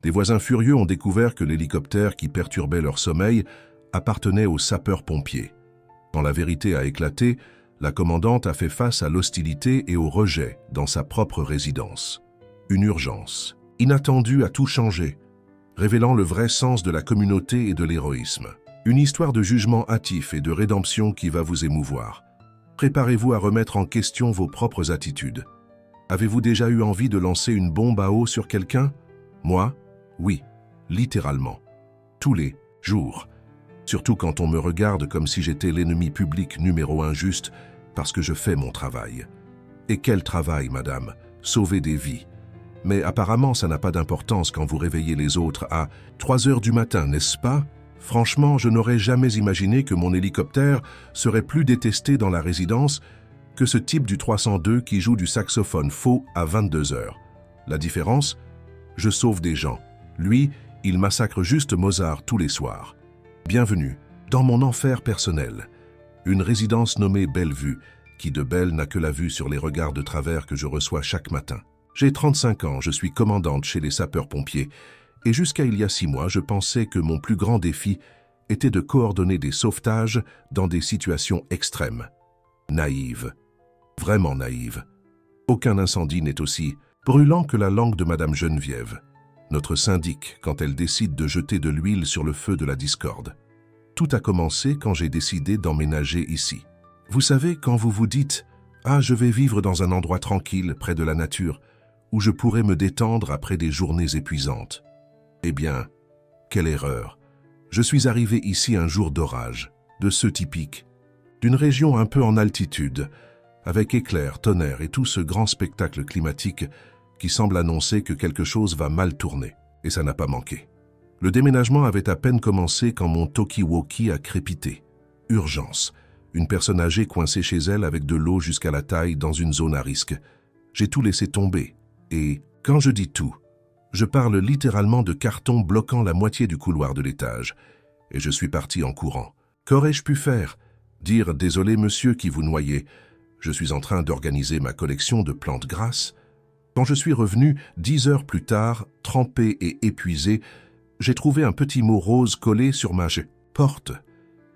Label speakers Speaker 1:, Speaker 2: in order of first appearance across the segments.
Speaker 1: Des voisins furieux ont découvert que l'hélicoptère qui perturbait leur sommeil appartenait aux sapeurs-pompiers. Quand la vérité a éclaté, la commandante a fait face à l'hostilité et au rejet dans sa propre résidence. Une urgence, inattendue, a tout changé, révélant le vrai sens de la communauté et de l'héroïsme. Une histoire de jugement hâtif et de rédemption qui va vous émouvoir. Préparez-vous à remettre en question vos propres attitudes. Avez-vous déjà eu envie de lancer une bombe à eau sur quelqu'un? Moi, oui, littéralement. Tous les jours. Surtout quand on me regarde comme si j'étais l'ennemi public numéro 1 juste parce que je fais mon travail. Et quel travail, madame? Sauver des vies. Mais apparemment, ça n'a pas d'importance quand vous réveillez les autres à 3 heures du matin, n'est-ce pas? Franchement, je n'aurais jamais imaginé que mon hélicoptère serait plus détesté dans la résidence que ce type du 302 qui joue du saxophone faux à 22 heures. La différence? Je sauve des gens. Lui, il massacre juste Mozart tous les soirs. Bienvenue dans mon enfer personnel. Une résidence nommée Bellevue, qui de belle n'a que la vue sur les regards de travers que je reçois chaque matin. J'ai 35 ans, je suis commandante chez les sapeurs-pompiers, et jusqu'à il y a 6 mois, je pensais que mon plus grand défi était de coordonner des sauvetages dans des situations extrêmes. Naïve. Vraiment naïve. Aucun incendie n'est aussi brûlant que la langue de Madame Geneviève, notre syndic, quand elle décide de jeter de l'huile sur le feu de la discorde. Tout a commencé quand j'ai décidé d'emménager ici. Vous savez, quand vous vous dites « Ah, je vais vivre dans un endroit tranquille, près de la nature, où je pourrais me détendre après des journées épuisantes. » Eh bien, quelle erreur! Je suis arrivé ici un jour d'orage, de ceux typiques, d'une région un peu en altitude, avec éclairs, tonnerre et tout ce grand spectacle climatique qui semble annoncer que quelque chose va mal tourner. Et ça n'a pas manqué. Le déménagement avait à peine commencé quand mon talkie-walkie a crépité. Urgence. Une personne âgée coincée chez elle avec de l'eau jusqu'à la taille dans une zone à risque. J'ai tout laissé tomber. Et quand je dis tout, je parle littéralement de carton bloquant la moitié du couloir de l'étage. Et je suis parti en courant. Qu'aurais-je pu faire? Dire « Désolé monsieur qui vous noyez, je suis en train d'organiser ma collection de plantes grasses ». Quand je suis revenu, 10 heures plus tard, trempé et épuisé, j'ai trouvé un petit mot rose collé sur ma porte,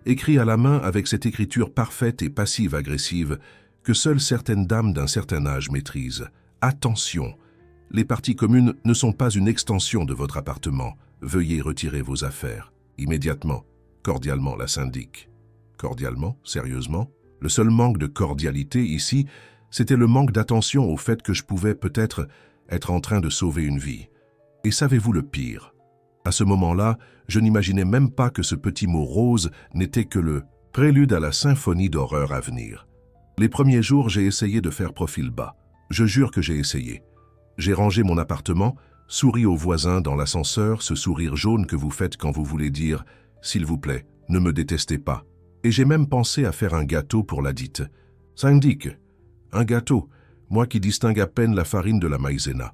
Speaker 1: écrit à la main avec cette écriture parfaite et passive-agressive que seules certaines dames d'un certain âge maîtrisent. Attention, les parties communes ne sont pas une extension de votre appartement. Veuillez retirer vos affaires. Immédiatement, cordialement la syndic. Cordialement? Sérieusement? Le seul manque de cordialité ici, c'était le manque d'attention au fait que je pouvais peut-être être en train de sauver une vie. Et savez-vous le pire? À ce moment-là, je n'imaginais même pas que ce petit mot rose n'était que le prélude à la symphonie d'horreur à venir. Les premiers jours, j'ai essayé de faire profil bas. Je jure que j'ai essayé. J'ai rangé mon appartement, souri aux voisins dans l'ascenseur, ce sourire jaune que vous faites quand vous voulez dire « S'il vous plaît, ne me détestez pas ». Et j'ai même pensé à faire un gâteau pour la dite. Syndic, un gâteau, moi qui distingue à peine la farine de la maïzena.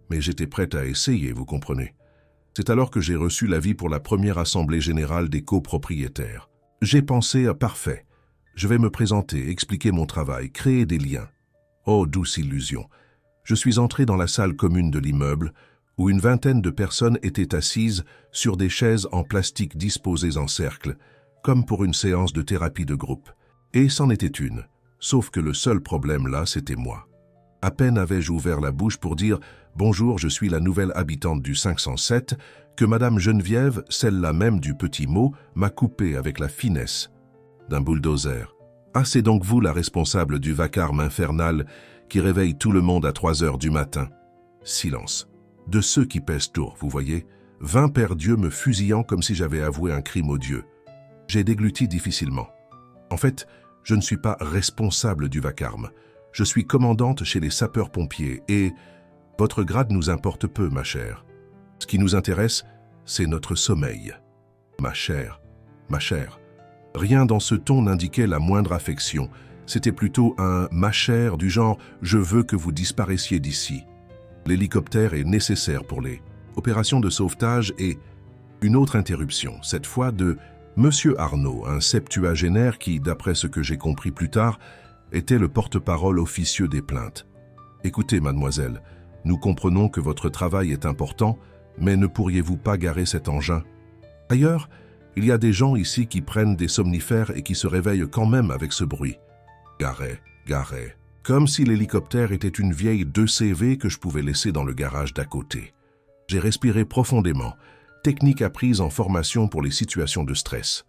Speaker 1: Mais j'étais prête à essayer, vous comprenez. C'est alors que j'ai reçu l'avis pour la première assemblée générale des copropriétaires. J'ai pensé à parfait. Je vais me présenter, expliquer mon travail, créer des liens. Oh, douce illusion. Je suis entré dans la salle commune de l'immeuble, où une vingtaine de personnes étaient assises sur des chaises en plastique disposées en cercle, comme pour une séance de thérapie de groupe. Et c'en était une, sauf que le seul problème là, c'était moi. À peine avais-je ouvert la bouche pour dire « Bonjour, je suis la nouvelle habitante du 507 », que Madame Geneviève, celle-là même du petit mot, m'a coupé avec la finesse d'un bulldozer. « Ah, c'est donc vous la responsable du vacarme infernal qui réveille tout le monde à 3 heures du matin. » Silence. De ceux qui pèsent tour, vous voyez, 20 pères Dieu me fusillant comme si j'avais avoué un crime odieux. J'ai dégluti difficilement. En fait, je ne suis pas responsable du vacarme. Je suis commandante chez les sapeurs-pompiers et votre grade nous importe peu, ma chère. Ce qui nous intéresse, c'est notre sommeil. Ma chère. Rien dans ce ton n'indiquait la moindre affection. C'était plutôt un « ma chère » du genre « je veux que vous disparaissiez d'ici ». L'hélicoptère est nécessaire pour les opérations de sauvetage et une autre interruption, cette fois de Monsieur Arnaud, un septuagénaire qui, d'après ce que j'ai compris plus tard, était le porte-parole officieux des plaintes. « Écoutez, mademoiselle, nous comprenons que votre travail est important, Mais ne pourriez-vous pas garer cet engin? Ailleurs, il y a des gens ici qui prennent des somnifères et qui se réveillent quand même avec ce bruit. Garer. Comme si l'hélicoptère était une vieille 2CV que je pouvais laisser dans le garage d'à côté. J'ai respiré profondément, technique apprise en formation pour les situations de stress.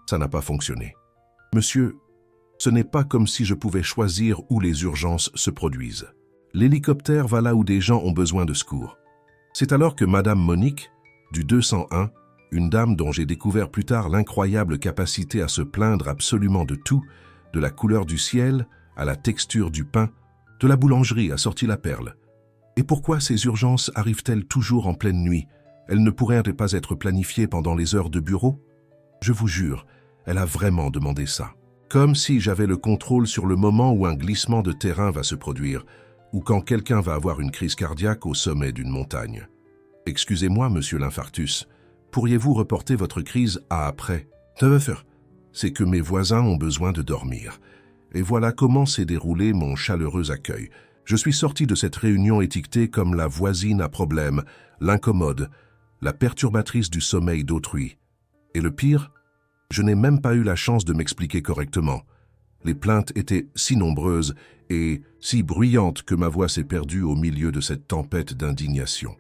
Speaker 1: Ça n'a pas fonctionné. Monsieur, ce n'est pas comme si je pouvais choisir où les urgences se produisent. L'hélicoptère va là où des gens ont besoin de secours. C'est alors que Madame Monique, du 201, une dame dont j'ai découvert plus tard l'incroyable capacité à se plaindre absolument de tout, de la couleur du ciel à la texture du pain, de la boulangerie a sorti la perle. Et pourquoi ces urgences arrivent-elles toujours en pleine nuit? Elles ne pourraient pas être planifiées pendant les heures de bureau? Je vous jure, elle a vraiment demandé ça. Comme si j'avais le contrôle sur le moment où un glissement de terrain va se produire, ou quand quelqu'un va avoir une crise cardiaque au sommet d'une montagne. Excusez-moi, monsieur l'infarctus, pourriez-vous reporter votre crise à après? C'est que mes voisins ont besoin de dormir. Et voilà comment s'est déroulé mon chaleureux accueil. Je suis sorti de cette réunion étiquetée comme la voisine à problème, l'incommode, la perturbatrice du sommeil d'autrui. Et le pire, je n'ai même pas eu la chance de m'expliquer correctement. Les plaintes étaient si nombreuses et si bruyantes que ma voix s'est perdue au milieu de cette tempête d'indignation.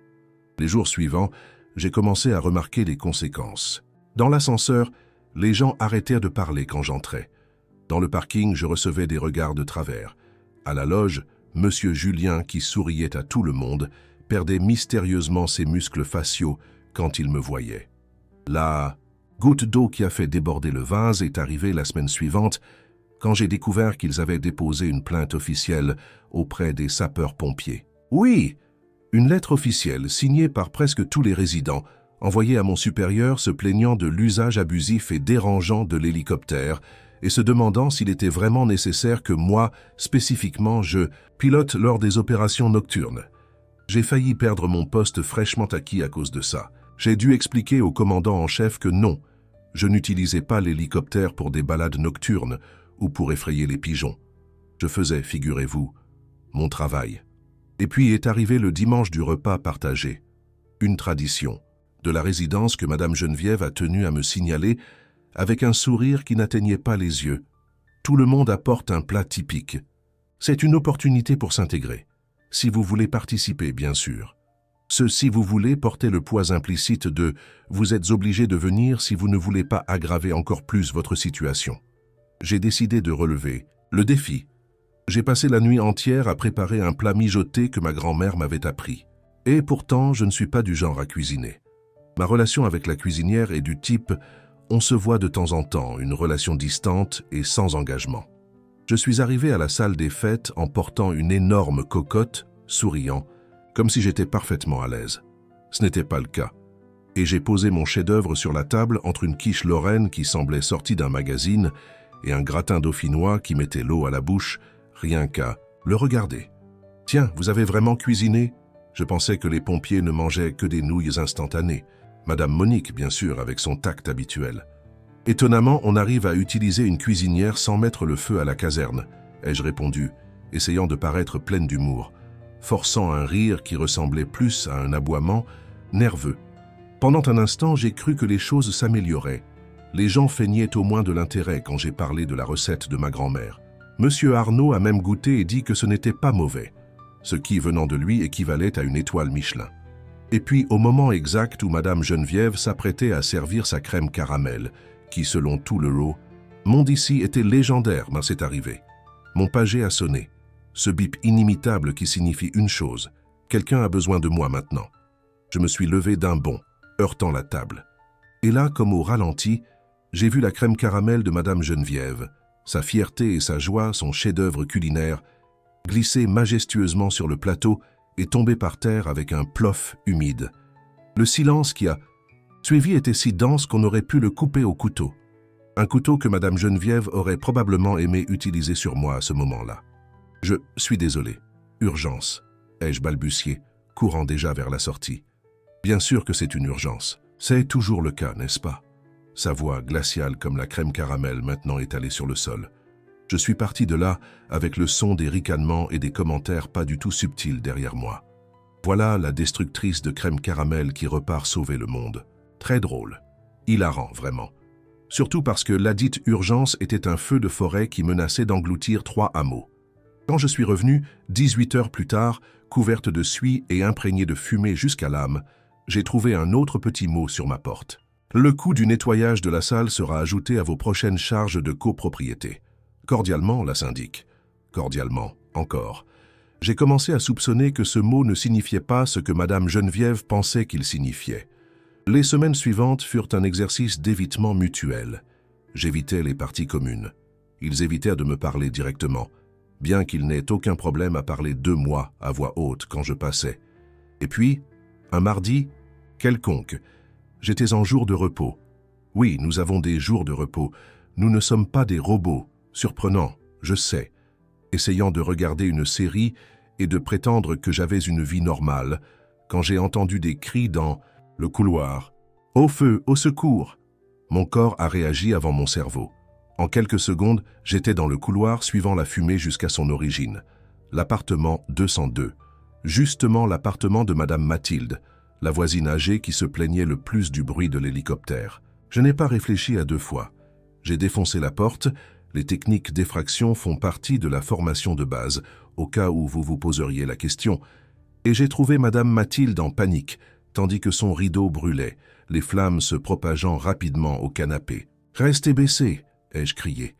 Speaker 1: Les jours suivants, j'ai commencé à remarquer les conséquences. Dans l'ascenseur, les gens arrêtèrent de parler quand j'entrais. Dans le parking, je recevais des regards de travers. À la loge, Monsieur Julien, qui souriait à tout le monde, perdait mystérieusement ses muscles faciaux quand il me voyait. La goutte d'eau qui a fait déborder le vase est arrivée la semaine suivante, quand j'ai découvert qu'ils avaient déposé une plainte officielle auprès des sapeurs-pompiers. Oui, une lettre officielle signée par presque tous les résidents, envoyée à mon supérieur se plaignant de l'usage abusif et dérangeant de l'hélicoptère et se demandant s'il était vraiment nécessaire que moi, spécifiquement, je pilote lors des opérations nocturnes. J'ai failli perdre mon poste fraîchement acquis à cause de ça. J'ai dû expliquer au commandant en chef que non, je n'utilisais pas l'hélicoptère pour des balades nocturnes ou pour effrayer les pigeons. Je faisais, figurez-vous, mon travail. Et puis est arrivé le dimanche du repas partagé. Une tradition, de la résidence que Madame Geneviève a tenu à me signaler avec un sourire qui n'atteignait pas les yeux. Tout le monde apporte un plat typique. C'est une opportunité pour s'intégrer. Si vous voulez participer, bien sûr. Si vous voulez porter le poids implicite de « vous êtes obligé de venir si vous ne voulez pas aggraver encore plus votre situation ». J'ai décidé de relever le défi. J'ai passé la nuit entière à préparer un plat mijoté que ma grand-mère m'avait appris. Et pourtant, je ne suis pas du genre à cuisiner. Ma relation avec la cuisinière est du type « on se voit de temps en temps », une relation distante et sans engagement. Je suis arrivé à la salle des fêtes en portant une énorme cocotte, souriant, comme si j'étais parfaitement à l'aise. Ce n'était pas le cas. Et j'ai posé mon chef-d'œuvre sur la table entre une quiche lorraine qui semblait sortie d'un magazine et un gratin dauphinois qui mettait l'eau à la bouche, rien qu'à le regarder. « Tiens, vous avez vraiment cuisiné ?» Je pensais que les pompiers ne mangeaient que des nouilles instantanées. Madame Monique, bien sûr, avec son tact habituel. Étonnamment, on arrive à utiliser une cuisinière sans mettre le feu à la caserne, ai-je répondu, essayant de paraître pleine d'humour, forçant un rire qui ressemblait plus à un aboiement nerveux. Pendant un instant, j'ai cru que les choses s'amélioraient. Les gens feignaient au moins de l'intérêt quand j'ai parlé de la recette de ma grand-mère. Monsieur Arnaud a même goûté et dit que ce n'était pas mauvais, ce qui, venant de lui, équivalait à une étoile Michelin. Et puis, au moment exact où Madame Geneviève s'apprêtait à servir sa crème caramel, qui, selon tout le lot, monde ici était légendaire, c'est arrivé. Mon pager a sonné. Ce bip inimitable qui signifie une chose. Quelqu'un a besoin de moi maintenant. Je me suis levé d'un bond, heurtant la table. Et là, comme au ralenti, j'ai vu la crème caramel de Madame Geneviève, sa fierté et sa joie, son chef-d'œuvre culinaire, glisser majestueusement sur le plateau et tomber par terre avec un plof humide. Le silence qui a suivi était si dense qu'on aurait pu le couper au couteau. Un couteau que Madame Geneviève aurait probablement aimé utiliser sur moi à ce moment-là. « Je suis désolé. Urgence », ai-je balbutié, courant déjà vers la sortie. Bien sûr que c'est une urgence. C'est toujours le cas, n'est-ce pas? Sa voix, glaciale comme la crème caramel maintenant étalée sur le sol. Je suis parti de là avec le son des ricanements et des commentaires pas du tout subtils derrière moi. Voilà la destructrice de crème caramel qui repart sauver le monde. Très drôle. Hilarant, vraiment. Surtout parce que ladite urgence était un feu de forêt qui menaçait d'engloutir 3 hameaux. Quand je suis revenu, 18 heures plus tard, couverte de suie et imprégnée de fumée jusqu'à l'âme, j'ai trouvé un autre petit mot sur ma porte. Le coût du nettoyage de la salle sera ajouté à vos prochaines charges de copropriété. Cordialement, la syndic. Cordialement, encore. J'ai commencé à soupçonner que ce mot ne signifiait pas ce que Madame Geneviève pensait qu'il signifiait. Les semaines suivantes furent un exercice d'évitement mutuel. J'évitais les parties communes. Ils évitèrent de me parler directement, bien qu'ils n'aient aucun problème à parler de moi à voix haute quand je passais. Et puis, un mardi, quelconque, j'étais en jour de repos. Oui, nous avons des jours de repos. Nous ne sommes pas des robots. Surprenant, je sais. Essayant de regarder une série et de prétendre que j'avais une vie normale, quand j'ai entendu des cris dans le couloir. « Au feu, au secours !» Mon corps a réagi avant mon cerveau. En quelques secondes, j'étais dans le couloir suivant la fumée jusqu'à son origine. L'appartement 202. Justement l'appartement de Madame Mathilde, la voisine âgée qui se plaignait le plus du bruit de l'hélicoptère. Je n'ai pas réfléchi à 2 fois. J'ai défoncé la porte. Les techniques d'effraction font partie de la formation de base, au cas où vous vous poseriez la question. Et j'ai trouvé Madame Mathilde en panique, tandis que son rideau brûlait, les flammes se propageant rapidement au canapé. « Restez baissé !» ai-je crié,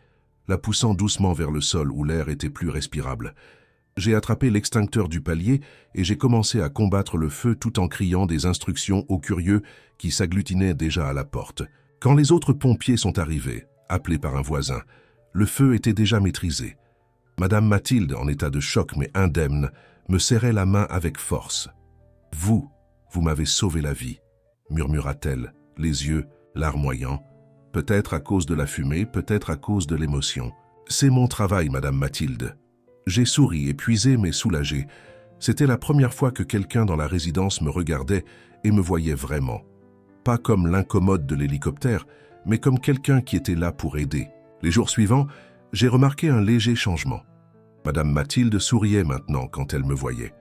Speaker 1: la poussant doucement vers le sol où l'air était plus respirable. J'ai attrapé l'extincteur du palier et j'ai commencé à combattre le feu tout en criant des instructions aux curieux qui s'agglutinaient déjà à la porte. Quand les autres pompiers sont arrivés, appelés par un voisin, le feu était déjà maîtrisé. Madame Mathilde, en état de choc mais indemne, me serrait la main avec force. « Vous m'avez sauvé la vie », murmura-t-elle, les yeux larmoyants. Peut-être à cause de la fumée, peut-être à cause de l'émotion. « C'est mon travail, Madame Mathilde. » J'ai souri, épuisé mais soulagé. C'était la première fois que quelqu'un dans la résidence me regardait et me voyait vraiment. Pas comme l'incommode de l'hélicoptère, mais comme quelqu'un qui était là pour aider. Les jours suivants, j'ai remarqué un léger changement. Madame Mathilde souriait maintenant quand elle me voyait.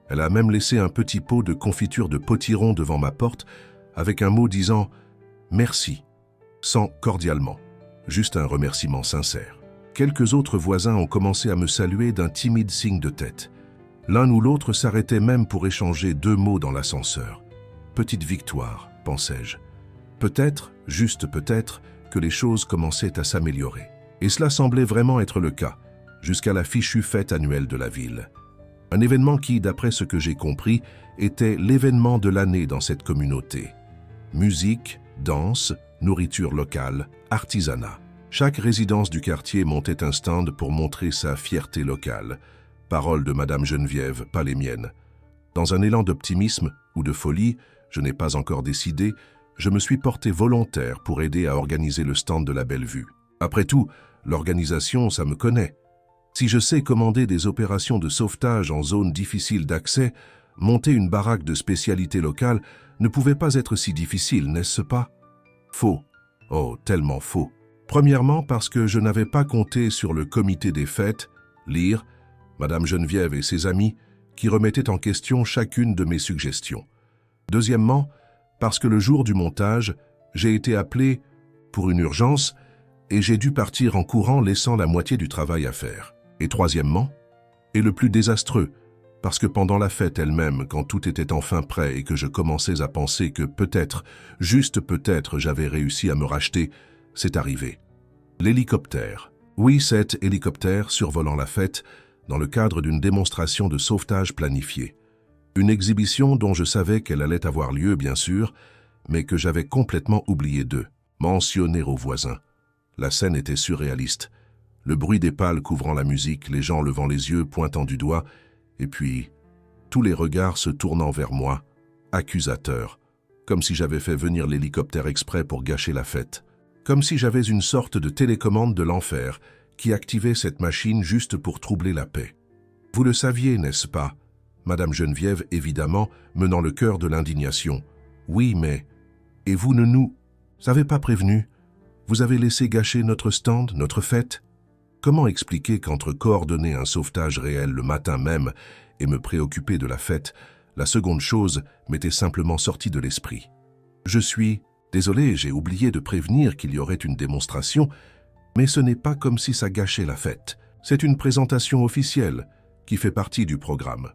Speaker 1: Elle a même laissé un petit pot de confiture de potiron devant ma porte avec un mot disant « Merci », sans cordialement, juste un remerciement sincère. Quelques autres voisins ont commencé à me saluer d'un timide signe de tête. L'un ou l'autre s'arrêtait même pour échanger 2 mots dans l'ascenseur. Petite victoire, pensais-je. Peut-être, juste peut-être, que les choses commençaient à s'améliorer. Et cela semblait vraiment être le cas, jusqu'à la fichue fête annuelle de la ville. Un événement qui, d'après ce que j'ai compris, était l'événement de l'année dans cette communauté. Musique, danse, nourriture locale, artisanat. Chaque résidence du quartier montait un stand pour montrer sa fierté locale. Paroles de Madame Geneviève, pas les miennes. Dans un élan d'optimisme ou de folie, je n'ai pas encore décidé, je me suis porté volontaire pour aider à organiser le stand de la Belle-Vue. Après tout, l'organisation, ça me connaît. Si je sais commander des opérations de sauvetage en zone difficile d'accès, monter une baraque de spécialité locale ne pouvait pas être si difficile, n'est-ce pas? Faux. Oh, tellement faux. Premièrement parce que je n'avais pas compté sur le comité des fêtes, lire, Madame Geneviève et ses amis, qui remettaient en question chacune de mes suggestions. Deuxièmement, parce que le jour du montage, j'ai été appelé pour une urgence et j'ai dû partir en courant laissant la moitié du travail à faire. Et troisièmement, et le plus désastreux, parce que pendant la fête elle-même, quand tout était enfin prêt et que je commençais à penser que peut-être, juste peut-être, j'avais réussi à me racheter, c'est arrivé. L'hélicoptère. Oui, cet hélicoptère survolant la fête dans le cadre d'une démonstration de sauvetage planifiée. Une exhibition dont je savais qu'elle allait avoir lieu, bien sûr, mais que j'avais complètement oublié de mentionner aux voisins. La scène était surréaliste. Le bruit des pales couvrant la musique, les gens levant les yeux, pointant du doigt, et puis tous les regards se tournant vers moi, accusateurs, comme si j'avais fait venir l'hélicoptère exprès pour gâcher la fête. Comme si j'avais une sorte de télécommande de l'enfer qui activait cette machine juste pour troubler la paix. Vous le saviez, n'est-ce pas? Madame Geneviève, évidemment, menant le cœur de l'indignation. Oui, mais... Et vous ne nous avez pas prévenu? Vous avez laissé gâcher notre stand, notre fête? Comment expliquer qu'entre coordonner un sauvetage réel le matin même et me préoccuper de la fête, La seconde chose m'était simplement sortie de l'esprit. Je suis désolé, j'ai oublié de prévenir qu'il y aurait une démonstration, mais ce n'est pas comme si ça gâchait la fête. C'est une présentation officielle qui fait partie du programme.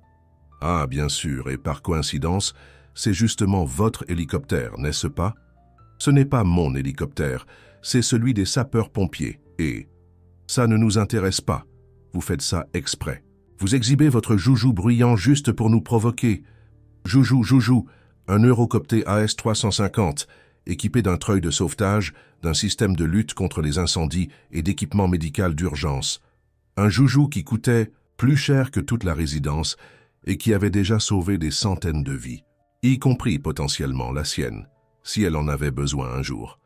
Speaker 1: Ah, bien sûr, et par coïncidence, c'est justement votre hélicoptère, n'est-ce pas? Ce n'est pas mon hélicoptère, c'est celui des sapeurs-pompiers, et ça ne nous intéresse pas. Vous faites ça exprès. Vous exhibez votre joujou bruyant juste pour nous provoquer. Joujou, un Eurocopter AS-350, équipé d'un treuil de sauvetage, d'un système de lutte contre les incendies et d'équipement médical d'urgence. Un joujou qui coûtait plus cher que toute la résidence et qui avait déjà sauvé des centaines de vies, y compris potentiellement la sienne, si elle en avait besoin un jour.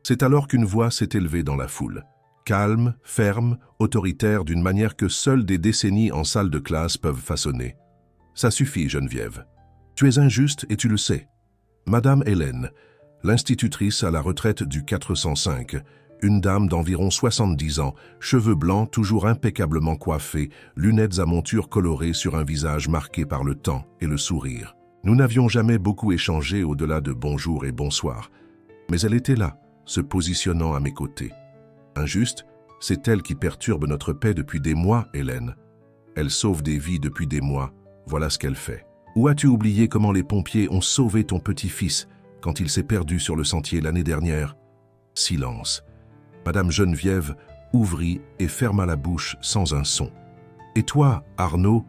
Speaker 1: C'est alors qu'une voix s'est élevée dans la foule. Calme, ferme, autoritaire, d'une manière que seules des décennies en salle de classe peuvent façonner. Ça suffit, Geneviève. Tu es injuste et tu le sais. Madame Hélène, l'institutrice à la retraite du 405, une dame d'environ 70 ans, cheveux blancs toujours impeccablement coiffés, lunettes à monture colorées sur un visage marqué par le temps et le sourire. Nous n'avions jamais beaucoup échangé au-delà de bonjour et bonsoir, mais elle était là, se positionnant à mes côtés. Injuste, c'est elle qui perturbe notre paix depuis des mois, Hélène. Elle sauve des vies depuis des mois, voilà ce qu'elle fait. Ou as-tu oublié comment les pompiers ont sauvé ton petit-fils quand il s'est perdu sur le sentier l'année dernière? Silence. Madame Geneviève ouvrit et ferma la bouche sans un son. Et toi, Arnaud,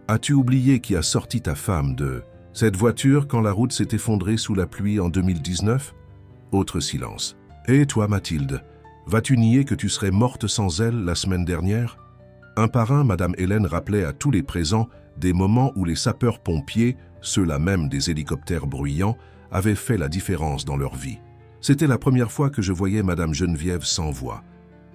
Speaker 1: as-tu oublié qui a sorti ta femme de cette voiture quand la route s'est effondrée sous la pluie en 2019? Autre silence. Et toi, Mathilde, vas-tu nier que tu serais morte sans elle la semaine dernière? Un par un, Madame Hélène rappelait à tous les présents des moments où les sapeurs-pompiers, ceux-là même des hélicoptères bruyants, avaient fait la différence dans leur vie. C'était la première fois que je voyais Madame Geneviève sans voix.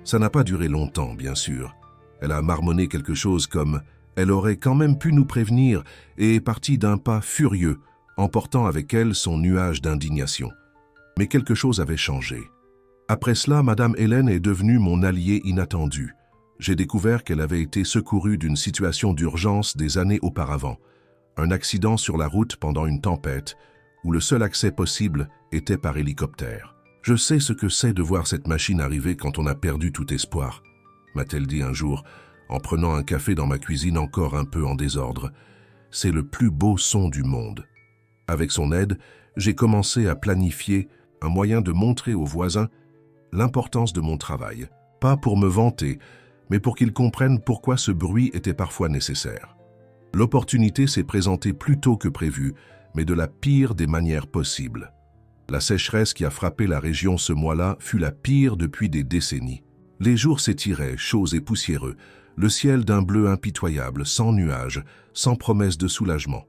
Speaker 1: Ça n'a pas duré longtemps, bien sûr. Elle a marmonné quelque chose comme « Elle aurait quand même pu nous prévenir » et est partie d'un pas furieux, emportant avec elle son nuage d'indignation. Mais quelque chose avait changé. Après cela, Madame Hélène est devenue mon alliée inattendu. J'ai découvert qu'elle avait été secourue d'une situation d'urgence des années auparavant. Un accident sur la route pendant une tempête, où le seul accès possible était par hélicoptère. Je sais ce que c'est de voir cette machine arriver quand on a perdu tout espoir, m'a-t-elle dit un jour, en prenant un café dans ma cuisine encore un peu en désordre. C'est le plus beau son du monde. Avec son aide, j'ai commencé à planifier un moyen de montrer aux voisins l'importance de mon travail. Pas pour me vanter, mais pour qu'ils comprennent pourquoi ce bruit était parfois nécessaire. L'opportunité s'est présentée plus tôt que prévu, mais de la pire des manières possibles. La sécheresse qui a frappé la région ce mois-là fut la pire depuis des décennies. Les jours s'étiraient, chauds et poussiéreux, le ciel d'un bleu impitoyable, sans nuages, sans promesse de soulagement.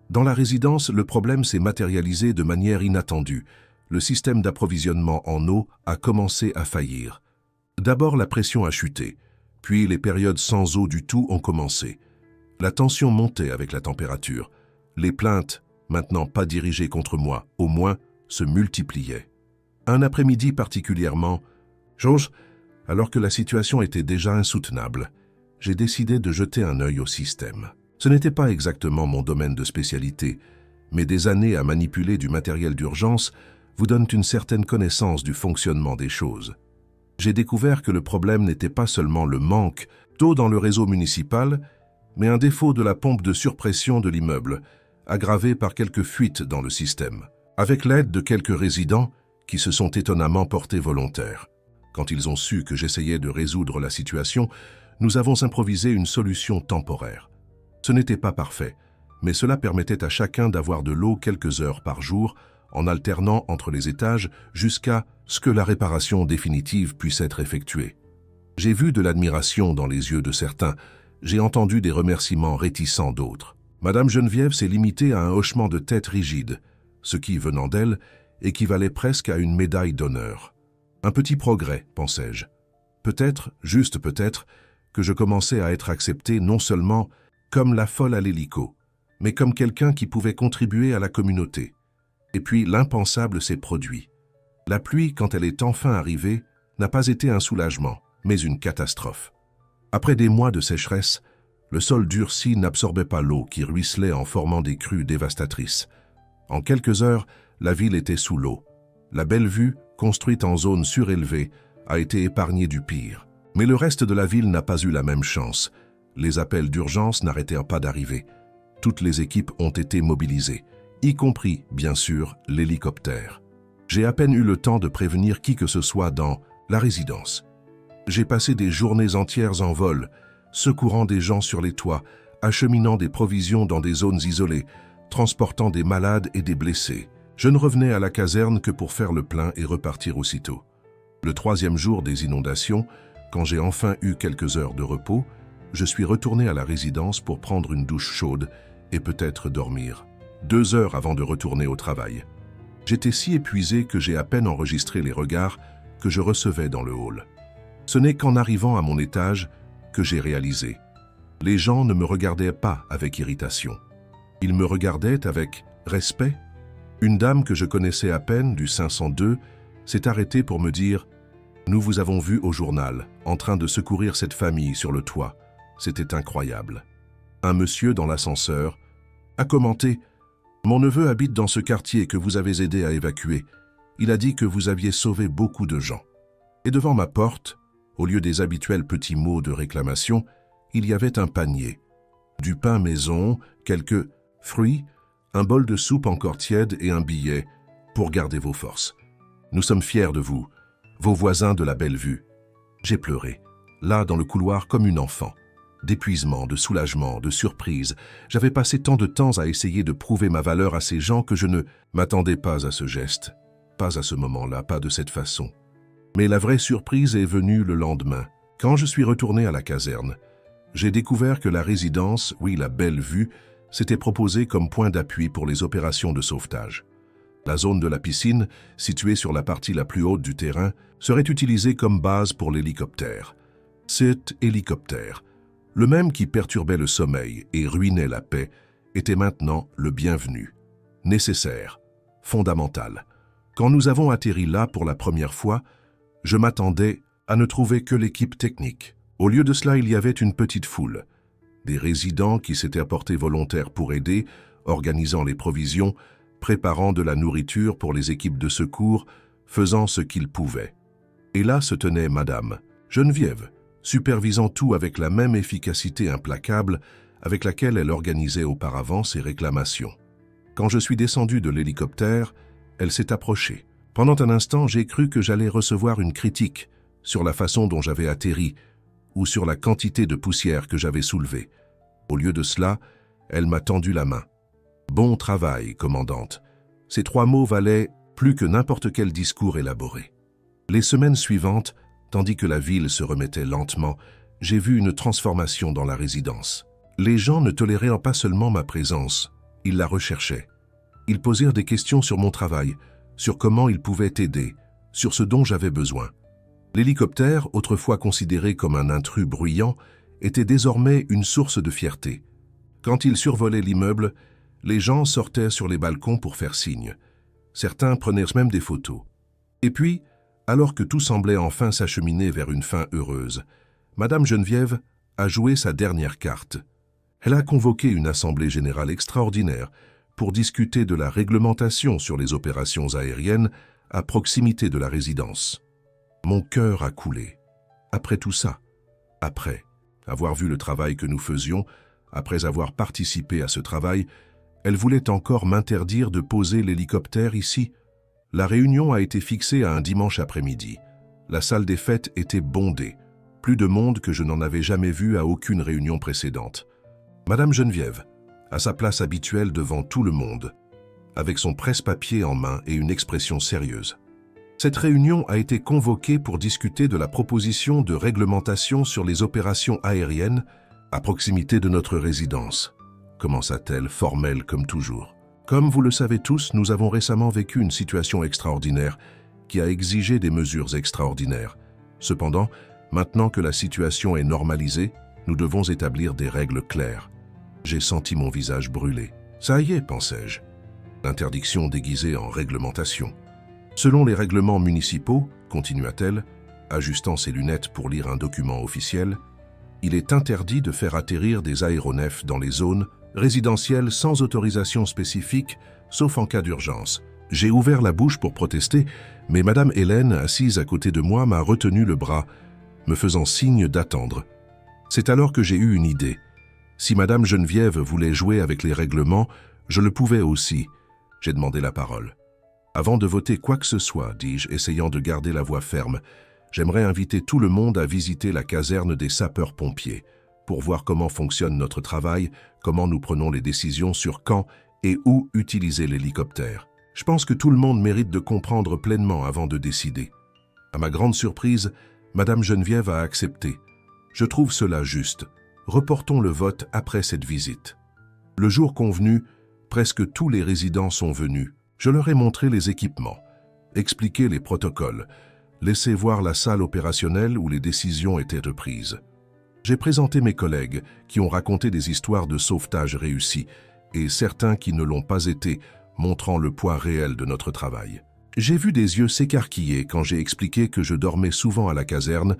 Speaker 1: Dans la résidence, le problème s'est matérialisé de manière inattendue. Le système d'approvisionnement en eau a commencé à faillir. D'abord, la pression a chuté, puis les périodes sans eau du tout ont commencé. La tension montait avec la température. Les plaintes, maintenant pas dirigées contre moi, au moins, se multipliaient. Un après-midi particulièrement, Georges, alors que la situation était déjà insoutenable, j'ai décidé de jeter un œil au système. Ce n'était pas exactement mon domaine de spécialité, mais des années à manipuler du matériel d'urgence vous donnent une certaine connaissance du fonctionnement des choses. J'ai découvert que le problème n'était pas seulement le manque d'eau dans le réseau municipal, mais un défaut de la pompe de surpression de l'immeuble, aggravé par quelques fuites dans le système, avec l'aide de quelques résidents qui se sont étonnamment portés volontaires. Quand ils ont su que j'essayais de résoudre la situation, nous avons improvisé une solution temporaire. Ce n'était pas parfait, mais cela permettait à chacun d'avoir de l'eau quelques heures par jour, en alternant entre les étages jusqu'à ce que la réparation définitive puisse être effectuée. J'ai vu de l'admiration dans les yeux de certains, j'ai entendu des remerciements réticents d'autres. Madame Geneviève s'est limitée à un hochement de tête rigide, ce qui, venant d'elle, équivalait presque à une médaille d'honneur. Un petit progrès, pensais-je. Peut-être, juste peut-être, que je commençais à être accepté non seulement comme la folle à l'hélico, mais comme quelqu'un qui pouvait contribuer à la communauté. Et puis l'impensable s'est produit. La pluie, quand elle est enfin arrivée, n'a pas été un soulagement, mais une catastrophe. Après des mois de sécheresse, Le sol durci n'absorbait pas l'eau qui ruisselait en formant des crues dévastatrices. En quelques heures, la ville était sous l'eau. La Bellevue, construite en zone surélevée, a été épargnée du pire. Mais le reste de la ville n'a pas eu la même chance. Les appels d'urgence n'arrêtèrent pas d'arriver. Toutes les équipes ont été mobilisées, y compris, bien sûr, l'hélicoptère. J'ai à peine eu le temps de prévenir qui que ce soit dans la résidence. J'ai passé des journées entières en vol, secourant des gens sur les toits, acheminant des provisions dans des zones isolées, transportant des malades et des blessés. Je ne revenais à la caserne que pour faire le plein et repartir aussitôt. Le 3e jour des inondations, quand j'ai enfin eu quelques heures de repos, je suis retourné à la résidence pour prendre une douche chaude et peut-être dormir. 2 heures avant de retourner au travail. J'étais si épuisé que j'ai à peine enregistré les regards que je recevais dans le hall. Ce n'est qu'en arrivant à mon étage que j'ai réalisé. Les gens ne me regardaient pas avec irritation. Ils me regardaient avec respect. Une dame que je connaissais à peine, du 502, s'est arrêtée pour me dire « Nous vous avons vu au journal, en train de secourir cette famille sur le toit. C'était incroyable. » Un monsieur dans l'ascenseur a commenté « Mon neveu habite dans ce quartier que vous avez aidé à évacuer. Il a dit que vous aviez sauvé beaucoup de gens. » Et devant ma porte, au lieu des habituels petits mots de réclamation, il y avait un panier. Du pain maison, quelques fruits, un bol de soupe encore tiède et un billet pour garder vos forces. Nous sommes fiers de vous, vos voisins de la Bellevue. J'ai pleuré, là dans le couloir comme une enfant. D'épuisement, de soulagement, de surprise. J'avais passé tant de temps à essayer de prouver ma valeur à ces gens que je ne m'attendais pas à ce geste. Pas à ce moment-là, pas de cette façon. Mais la vraie surprise est venue le lendemain. Quand je suis retourné à la caserne, j'ai découvert que la résidence, oui la Bellevue, s'était proposée comme point d'appui pour les opérations de sauvetage. La zone de la piscine, située sur la partie la plus haute du terrain, serait utilisée comme base pour l'hélicoptère. Cet hélicoptère, le même qui perturbait le sommeil et ruinait la paix, était maintenant le bienvenu, nécessaire, fondamental. Quand nous avons atterri là pour la première fois, je m'attendais à ne trouver que l'équipe technique. Au lieu de cela, il y avait une petite foule. Des résidents qui s'étaient apportés volontaires pour aider, organisant les provisions, préparant de la nourriture pour les équipes de secours, faisant ce qu'ils pouvaient. Et là se tenait Madame Geneviève, supervisant tout avec la même efficacité implacable avec laquelle elle organisait auparavant ses réclamations. Quand je suis descendu de l'hélicoptère, elle s'est approchée. Pendant un instant, j'ai cru que j'allais recevoir une critique sur la façon dont j'avais atterri ou sur la quantité de poussière que j'avais soulevée. Au lieu de cela, elle m'a tendu la main. « Bon travail, commandante ». Ces 3 mots valaient plus que n'importe quel discours élaboré. Les semaines suivantes, tandis que la ville se remettait lentement, j'ai vu une transformation dans la résidence. Les gens ne toléraient pas seulement ma présence, ils la recherchaient. Ils posèrent des questions sur mon travail, sur comment ils pouvaient aider, sur ce dont j'avais besoin. L'hélicoptère, autrefois considéré comme un intrus bruyant, était désormais une source de fierté. Quand il survolait l'immeuble, les gens sortaient sur les balcons pour faire signe. Certains prenaient même des photos. Et puis, alors que tout semblait enfin s'acheminer vers une fin heureuse, Madame Geneviève a joué sa dernière carte. Elle a convoqué une assemblée générale extraordinaire pour discuter de la réglementation sur les opérations aériennes à proximité de la résidence. Mon cœur a coulé. Après tout ça, après avoir vu le travail que nous faisions, après avoir participé à ce travail, elle voulait encore m'interdire de poser l'hélicoptère ici. La réunion a été fixée à un dimanche après-midi. La salle des fêtes était bondée. Plus de monde que je n'en avais jamais vu à aucune réunion précédente. Madame Geneviève, à sa place habituelle devant tout le monde, avec son presse-papier en main et une expression sérieuse. Cette réunion a été convoquée pour discuter de la proposition de réglementation sur les opérations aériennes à proximité de notre résidence, commença-t-elle, formelle comme toujours. Comme vous le savez tous, nous avons récemment vécu une situation extraordinaire qui a exigé des mesures extraordinaires. Cependant, maintenant que la situation est normalisée, nous devons établir des règles claires. J'ai senti mon visage brûler. Ça y est, pensais-je. L'interdiction déguisée en réglementation. Selon les règlements municipaux, continua-t-elle, ajustant ses lunettes pour lire un document officiel, Il est interdit de faire atterrir des aéronefs dans les zones résidentielles sans autorisation spécifique, sauf en cas d'urgence. J'ai ouvert la bouche pour protester, mais Madame Hélène, assise à côté de moi, m'a retenu le bras, me faisant signe d'attendre. C'est alors que j'ai eu une idée. Si Madame Geneviève voulait jouer avec les règlements, je le pouvais aussi. J'ai demandé la parole. Avant de voter quoi que ce soit, dis-je, essayant de garder la voix ferme, j'aimerais inviter tout le monde à visiter la caserne des sapeurs-pompiers, pour voir comment fonctionne notre travail, comment nous prenons les décisions sur quand et où utiliser l'hélicoptère. Je pense que tout le monde mérite de comprendre pleinement avant de décider. À ma grande surprise, Madame Geneviève a accepté. Je trouve cela juste. Reportons le vote après cette visite. Le jour convenu, presque tous les résidents sont venus. Je leur ai montré les équipements, expliqué les protocoles, laissé voir la salle opérationnelle où les décisions étaient prises. J'ai présenté mes collègues qui ont raconté des histoires de sauvetage réussis et certains qui ne l'ont pas été, montrant le poids réel de notre travail. J'ai vu des yeux s'écarquiller quand j'ai expliqué que je dormais souvent à la caserne,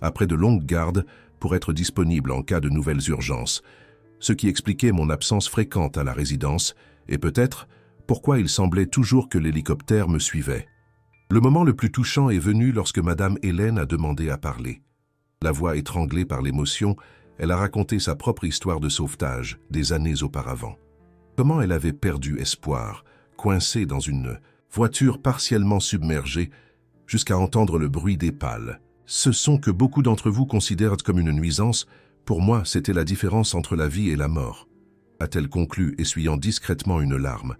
Speaker 1: après de longues gardes, pour être disponible en cas de nouvelles urgences, ce qui expliquait mon absence fréquente à la résidence et peut-être pourquoi il semblait toujours que l'hélicoptère me suivait. Le moment le plus touchant est venu lorsque Madame Hélène a demandé à parler. La voix étranglée par l'émotion, elle a raconté sa propre histoire de sauvetage des années auparavant. Comment elle avait perdu espoir, coincée dans une voiture partiellement submergée, jusqu'à entendre le bruit des pales. Ce son que beaucoup d'entre vous considèrent comme une nuisance, pour moi, c'était la différence entre la vie et la mort, a-t-elle conclu, essuyant discrètement une larme.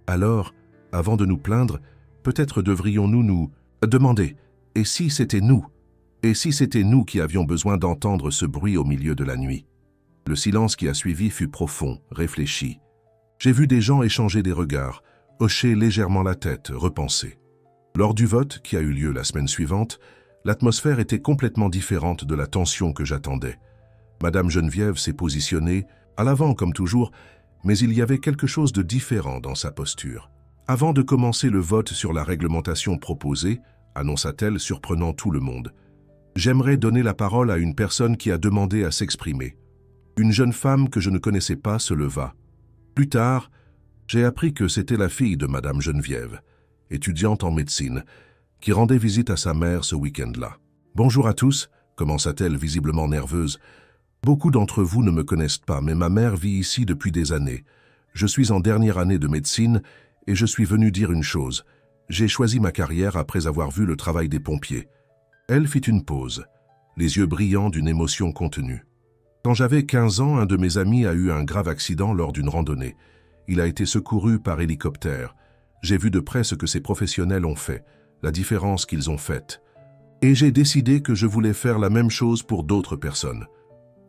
Speaker 1: Alors, avant de nous plaindre, peut-être devrions-nous nous demander « Et si c'était nous ? Et si c'était nous qui avions besoin d'entendre ce bruit au milieu de la nuit ?» Le silence qui a suivi fut profond, réfléchi. J'ai vu des gens échanger des regards, hocher légèrement la tête, repenser. Lors du vote, qui a eu lieu la semaine suivante, l'atmosphère était complètement différente de la tension que j'attendais. Madame Geneviève s'est positionnée, à l'avant comme toujours, mais il y avait quelque chose de différent dans sa posture. Avant de commencer le vote sur la réglementation proposée, annonça-t-elle, surprenant tout le monde, j'aimerais donner la parole à une personne qui a demandé à s'exprimer. Une jeune femme que je ne connaissais pas se leva. Plus tard, j'ai appris que c'était la fille de Madame Geneviève, étudiante en médecine, qui rendait visite à sa mère ce week-end-là. « Bonjour à tous », commença-t-elle visiblement nerveuse. « Beaucoup d'entre vous ne me connaissent pas, mais ma mère vit ici depuis des années. Je suis en dernière année de médecine et je suis venue dire une chose. J'ai choisi ma carrière après avoir vu le travail des pompiers. » Elle fit une pause, les yeux brillants d'une émotion contenue. « Quand j'avais 15 ans, un de mes amis a eu un grave accident lors d'une randonnée. Il a été secouru par hélicoptère. J'ai vu de près ce que ces professionnels ont fait, la différence qu'ils ont faite. Et j'ai décidé que je voulais faire la même chose pour d'autres personnes. »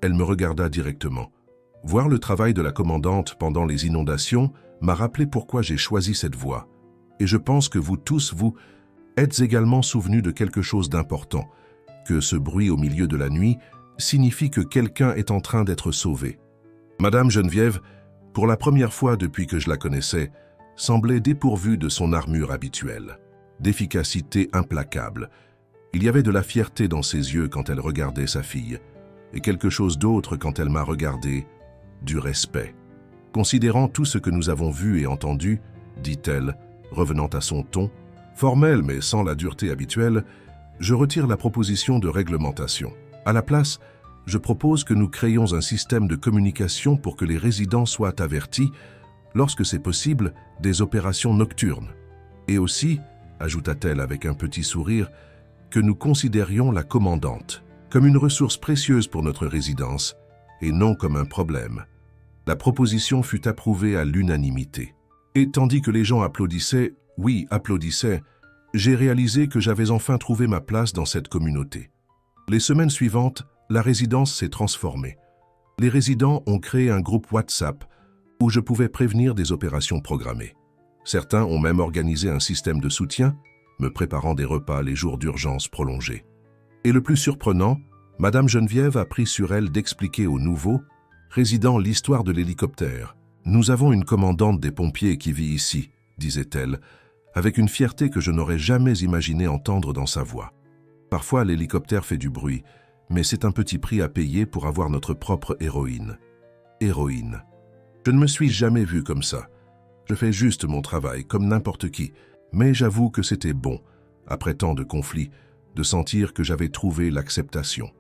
Speaker 1: Elle me regarda directement. Voir le travail de la commandante pendant les inondations m'a rappelé pourquoi j'ai choisi cette voie. Et je pense que vous tous, vous êtes également souvenus de quelque chose d'important, que ce bruit au milieu de la nuit signifie que quelqu'un est en train d'être sauvé. Madame Geneviève, pour la première fois depuis que je la connaissais, semblait dépourvue de son armure habituelle, d'efficacité implacable. Il y avait de la fierté dans ses yeux quand elle regardait sa fille, et quelque chose d'autre quand elle m'a regardé, du respect. Considérant tout ce que nous avons vu et entendu, dit-elle, revenant à son ton, formel mais sans la dureté habituelle, je retire la proposition de réglementation. À la place, je propose que nous créions un système de communication pour que les résidents soient avertis, lorsque c'est possible, des opérations nocturnes. Et aussi, ajouta-t-elle avec un petit sourire, que nous considérions la commandante comme une ressource précieuse pour notre résidence et non comme un problème. La proposition fut approuvée à l'unanimité. Et tandis que les gens applaudissaient, oui, applaudissaient, j'ai réalisé que j'avais enfin trouvé ma place dans cette communauté. Les semaines suivantes, la résidence s'est transformée. Les résidents ont créé un groupe WhatsApp où je pouvais prévenir des opérations programmées. Certains ont même organisé un système de soutien, me préparant des repas les jours d'urgence prolongés. Et le plus surprenant, Madame Geneviève a pris sur elle d'expliquer aux nouveaux résidents l'histoire de l'hélicoptère. « Nous avons une commandante des pompiers qui vit ici », disait-elle, avec une fierté que je n'aurais jamais imaginé entendre dans sa voix. Parfois, l'hélicoptère fait du bruit, Mais c'est un petit prix à payer pour avoir notre propre héroïne. Héroïne. Je ne me suis jamais vu comme ça. Je fais juste mon travail, comme n'importe qui. Mais j'avoue que c'était bon, après tant de conflits, de sentir que j'avais trouvé l'acceptation.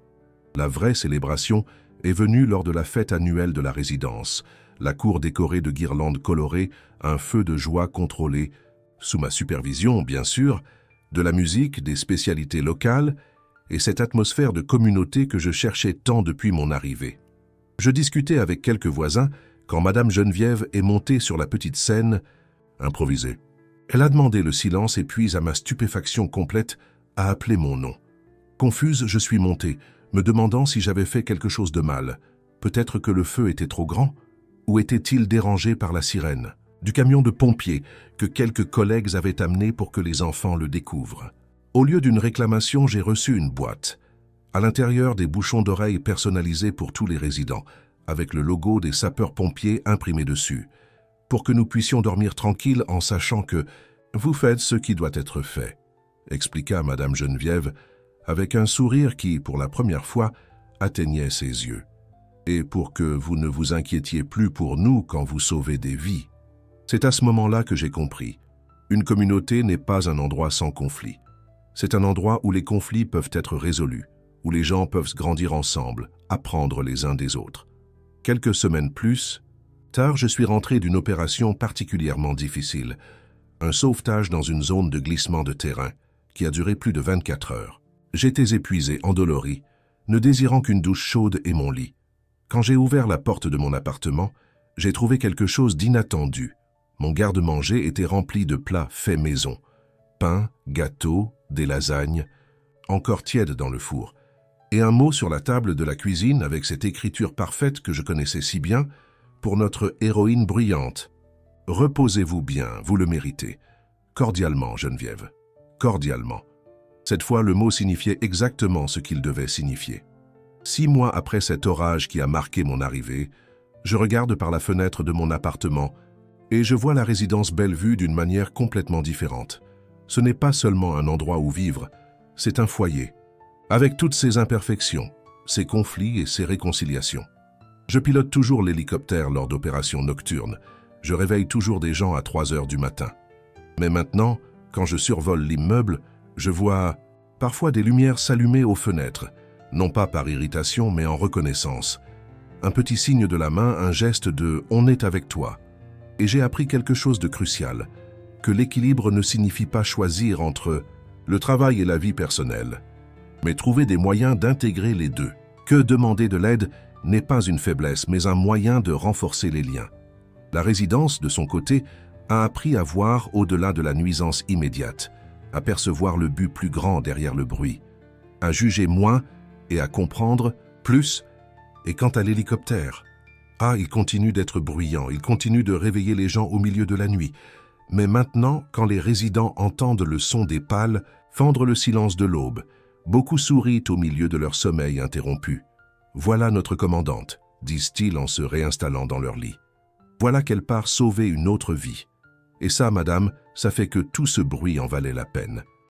Speaker 1: La vraie célébration est venue lors de la fête annuelle de la résidence, la cour décorée de guirlandes colorées, un feu de joie contrôlé, sous ma supervision bien sûr, de la musique, des spécialités locales et cette atmosphère de communauté que je cherchais tant depuis mon arrivée. Je discutais avec quelques voisins quand Madame Geneviève est montée sur la petite scène, improvisée. Elle a demandé le silence et puis, à ma stupéfaction complète, a appelé mon nom. Confuse, je suis montée, me demandant si j'avais fait quelque chose de mal. Peut-être que le feu était trop grand? Ou était-il dérangé par la sirène du camion de pompiers que quelques collègues avaient amené pour que les enfants le découvrent? Au lieu d'une réclamation, j'ai reçu une boîte. À l'intérieur, des bouchons d'oreilles personnalisés pour tous les résidents, avec le logo des sapeurs-pompiers imprimé dessus, pour que nous puissions dormir tranquilles en sachant que « vous faites ce qui doit être fait », expliqua Madame Geneviève, avec un sourire qui, pour la première fois, atteignait ses yeux. Et pour que vous ne vous inquiétiez plus pour nous quand vous sauvez des vies. C'est à ce moment-là que j'ai compris. Une communauté n'est pas un endroit sans conflit. C'est un endroit où les conflits peuvent être résolus, où les gens peuvent grandir ensemble, apprendre les uns des autres. Quelques semaines plus tard, je suis rentré d'une opération particulièrement difficile, un sauvetage dans une zone de glissement de terrain qui a duré plus de 24 heures. J'étais épuisé, endolori, ne désirant qu'une douche chaude et mon lit. Quand j'ai ouvert la porte de mon appartement, j'ai trouvé quelque chose d'inattendu. Mon garde-manger était rempli de plats faits maison. Pain, gâteaux, des lasagnes, encore tièdes dans le four. Et un mot sur la table de la cuisine avec cette écriture parfaite que je connaissais si bien pour notre héroïne bruyante. Reposez-vous bien, vous le méritez. Cordialement, Geneviève. Cordialement. Cette fois, le mot signifiait exactement ce qu'il devait signifier. 6 mois après cet orage qui a marqué mon arrivée, je regarde par la fenêtre de mon appartement et je vois la résidence Bellevue d'une manière complètement différente. Ce n'est pas seulement un endroit où vivre, c'est un foyer, avec toutes ses imperfections, ses conflits et ses réconciliations. Je pilote toujours l'hélicoptère lors d'opérations nocturnes. Je réveille toujours des gens à 3 heures du matin. Mais maintenant, quand je survole l'immeuble, je vois parfois des lumières s'allumer aux fenêtres, non pas par irritation mais en reconnaissance. Un petit signe de la main, un geste de « on est avec toi ». Et j'ai appris quelque chose de crucial, que l'équilibre ne signifie pas choisir entre le travail et la vie personnelle, mais trouver des moyens d'intégrer les deux. Que demander de l'aide n'est pas une faiblesse, mais un moyen de renforcer les liens. La résidence, de son côté, a appris à voir au-delà de la nuisance immédiate, à percevoir le but plus grand derrière le bruit, à juger moins et à comprendre plus. Et quant à l'hélicoptère, il continue d'être bruyant, il continue de réveiller les gens au milieu de la nuit. Mais maintenant, quand les résidents entendent le son des pales fendre le silence de l'aube, beaucoup sourient au milieu de leur sommeil interrompu. « Voilà notre commandante », disent-ils en se réinstallant dans leur lit. « Voilà qu'elle part sauver une autre vie. Et ça, madame, ça fait que tout ce bruit en valait la peine. »